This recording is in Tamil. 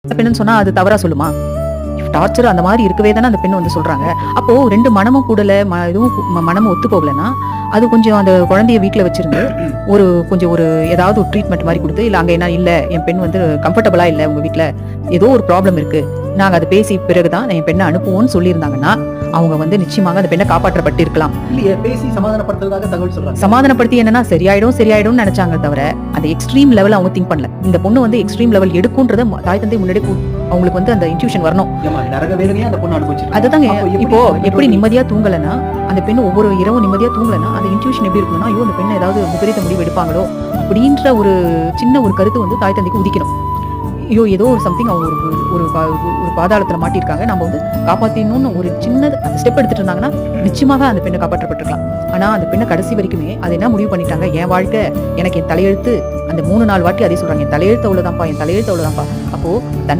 பெண்ணுன்னு சொன்னா அது தவறா சொல்லுமா? டார்ச்சர் அந்த மாதிரி இருக்கவே தானே அந்த பெண் வந்து சொல்றாங்க. அப்போ 2 மனமும் கூடல, இதுவும் மனமும் ஒத்து போகலன்னா, அது கொஞ்சம் அந்த குழந்தைய வீட்ல வச்சிருந்து கொஞ்சம் ஏதாவது ஒரு ட்ரீட்மெண்ட் மாரி குடுத்து, இல்ல அங்க என்ன இல்ல என் பெண் வந்து கம்ஃபர்டபுளா இல்ல உங்க வீட்ல. ஏதோ ஒரு ப்ராப்ளம் இருக்கு. நாங்க அத பேசி பிறகு தான் என் பெண்ண அனுப்புவோம்னு சொல்லியிருந்தாங்கன்னா, அவங்க வந்து நிச்சயமாக அந்த பெண்ண காப்பாற்றப்பட்டு இருக்கலாம். இல்லையே, பேசி சமாதானப்படுத்துறதுக்காக தகவல் சொல்றாங்க. சமாதானப்படுத்தி என்னன்னா சரியாயிடும்னு நினைச்சாங்க தவிர, அந்த எக்ஸ்ட்ரீம் லெவல் அவங்க திங்க் பண்ணல. இந்த பொண்ணு வந்து எக்ஸ்ட்ரீம் லெவல் எடுக்கும்ன்றத தாய் தந்தை முன்னாடி அவங்களுக்கு வந்து அந்த இன்ட்யூஷன் வரணும். ஏமா நரக வேதனையா அந்த பொண்ணு அனுபவிச்சிருக்கு. அதுதாங்க இப்போ எப்படி நிம்மதியா தூங்கலன்னா, அந்த பெண்ணு ஒவ்வொரு இரவும் நிம்மதியா தூங்கலன்னா, அந்த இன்ட்யூஷன் எப்படி இருக்கும்னா, ஐயோ அந்த பெண்ணு ஏதாவது விபரீத முடிவு எடுப்பாங்களோ அப்படின்ற ஒரு சின்ன ஒரு கருத்து வந்து தாய் தந்தைக்கு உதிக்கணும். ஐயோ ஏதோ ஒரு சம்திங் அவங்க ஒரு பாதாளத்துல மாட்டிருக்காங்க, நம்ம வந்து காப்பாத்திடணும்னு ஒரு சின்ன ஸ்டெப் எடுத்துட்டு இருந்தாங்கன்னா நிச்சயமாக அந்த பெண்ணை காப்பாற்றப்பட்டிருக்கலாம். ஆனா அந்த பெண்ணை கடைசி வரைக்குமே அது என்ன முடிவு பண்ணிட்டாங்க, என் வாழ்க்கை எனக்கு என் தலையெழுத்து. அந்த 3 4 வாட்டி அதே சொல்றாங்க, என் தலையெழுத்து அவ்வளவுதான்ப்பா, என் தலையெழுத்து அவ்வளவுதான்ப்பா. அப்போ